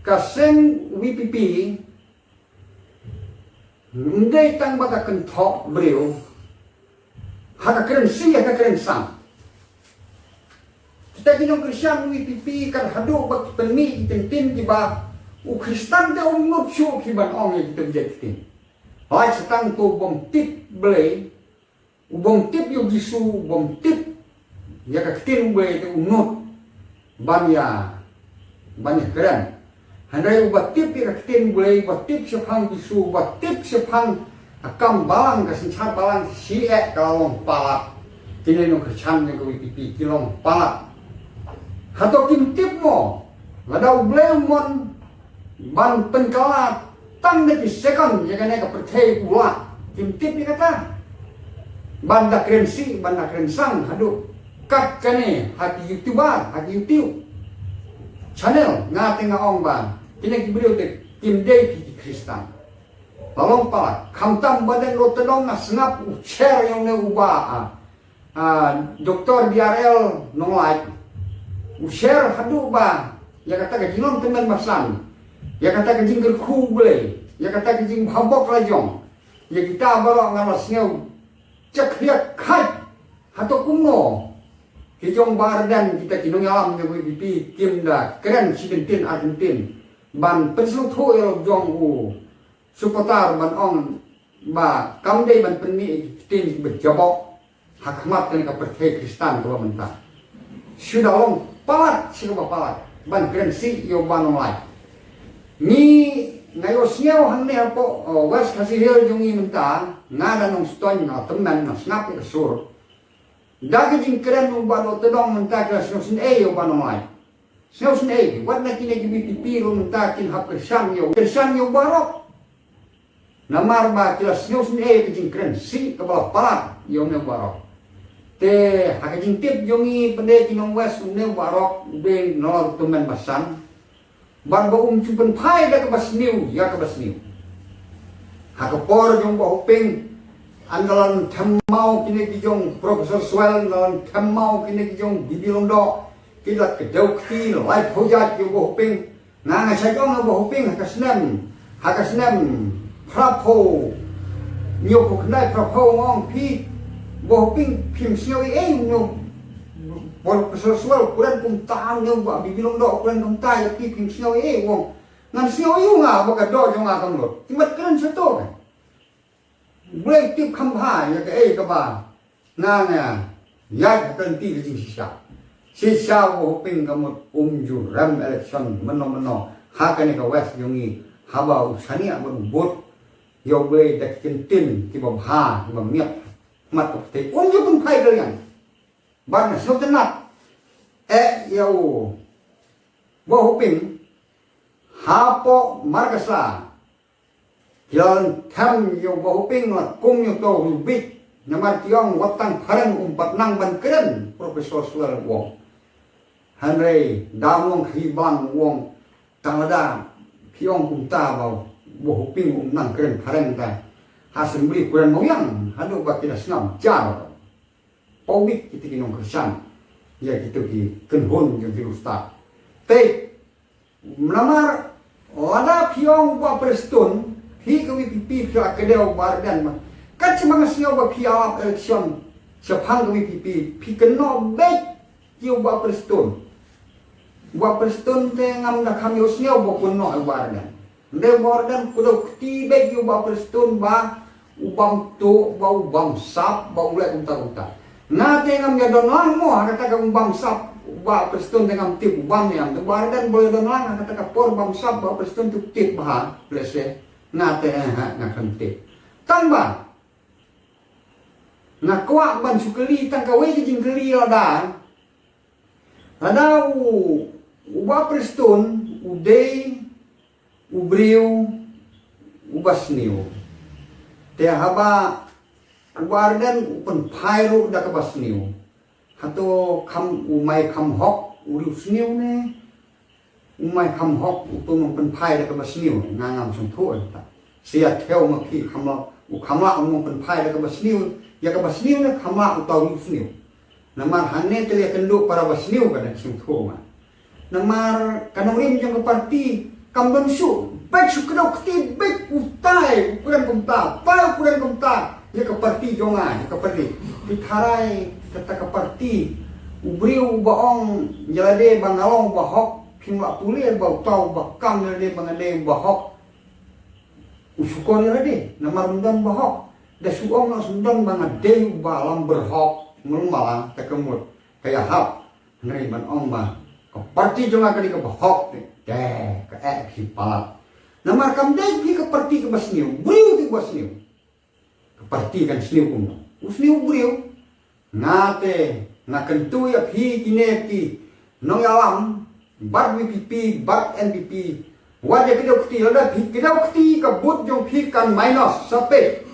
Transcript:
kaseng WPP ndai tang baka kentok beliau haka keren si haka keren sang kita kinong Kristian WPP kan hadu bak peni itin kiba u Kristen da umnut syu kiban ong kita jektin hai setang tu bom tip belai u bom tip yu gisu bom tip ya ka tin belai tu umnut banyak keren handai ubat tip ya tin boleh ubat tip sepang bisu ubat tip sepang akam balang kasincar balang siek kalong palak kini no kercan yang WPP kilong palak atau kim tip mo ladau blemon ban penkalat tang neki second jangan neka percaya pula kim tip ni kata banda krensi banda krensang hadu kat kane hati YouTuber hati YouTube channel ngate ngaong ban kini beliau dek tim day pi Kristen lalong pala kamtam badan lo tedong ngasngap share yang ne ubah doktor DRL nolai share hadu ba ya kata ke jinon teman masan ya kata ke jingger khu boleh ya kata ke jing habok lajong ya kita baru ngalasnya cek dia kai atau kuno Kijong bardan kita kinong alam yang WPP kim da keren sidentin Argentin ban penslu tho el jong u supotar ban ong ba kamdei ban penni tin berjabok hakmat kan ka percaya Kristen kalau mentah sudah long palat siapa palat ban keren si yo ban online ni ngayo siau hanne apo was kasih hil jongi mentah ngada nong ston na teman na snap ke sur dagi jing keren ubah lo tedong mentah ke snausin yo ban online snausin wat na kini WPP lo mentah kin hap kersan yo barok namar ba kila snausin ke jing keren si ke bawah palat yo ne barok te haka jing tip jongi pende kinong west ne barok be nol teman basan ban ba cuban pai da ke basniu ya ke basniu haka por jong ba hoping andalan temau kini kijong Profesor Swell andalan temau kini kijong bibilondo kilat kedau ki lai hojat yo bo hoping nga sajong na bo hoping haka snem prapo nyo ko knai prapo ngong pi bo hoping pim sio nyo Profesor Swell kuran kum taang nyo ba bibilondo kuran kum ta ya pi pim sio wong ngan sio nga ba ka do jong nga kam lo timat keren sa to boleh tip khampa ya ke ke ba na ya tenti ke sisa wo ping kamut ju ram election meno ha ka ne ka west yongi haba usani abun bot yo boleh dak tin ki ba ha ki ba miat mat ko te ju pun phai kalian ban so tenat yo wo ping hapo markasa Yon tham yo bo ping la kum yo to bit namar tiong watang parang umpat nang ban keren Profesor Swell wong hanrei damong hibang wong Canada piong kum ta bo ping nang keren parang ta hasen beli kuran moyang hadu ba kita snam jar pobit kita kinong kersan ya kita ki kenhon yo virus ta te namar ada piong ba preston hi ke WPP ke akedeu bardan ma kan semanga siau ba piala election sepang ke WPP pi keno bet kiu ba preston te ngam da kami usniau ba kuno bardan de bardan kudo ti bet kiu ba preston ba ubam to ba ubam sap ba ulai unta na te ngam ya donang mo kata ka ubam sap ba preston dengan tip ubam yang de bardan boleh donang kata ka por bam sap ba preston tu tip ba blese nate na kante tangba na kwa ban sukeli tang kawe jing keli ada uba preston udei ubriu ubasniu te haba warden upen phairu da kabasniu hato kam umai kam hok urusniu ne umai kam hok utung pen phai da ka basniu ngangam sum thu ta sia theo ma ki khamla u khamla umung pen phai da ka basniu ya ka basniu ne khamla u taw usniu namar hanne tele kendu para basniu ka da sum thu ma namar kanongrim jong ka parti cầm đơn su baik su kedau keti baik utai ukuran komta pai ukuran komta ya ke parti jonga ya ke parti ditharai kata ke parti ubriu baong jalade bangalong bahok pimla pulir bau tau bakam jalade bangade bahok usukon jalade namar mundan bahok da suong na sundan bangade balam berhok mulmalang takemut kayak hap ngai ban ong ba ke parti jonga kali ke bahok deh ke si palat namar kam deh pi ke parti ke basniu briu ti basniu ke parti kan sniu kum usniu briu ngate ngakentu ya pi kineti nong alam bat WPP bat NPP wajah kita ukti ada pi kita ukti ke but jong pi kan minus sampai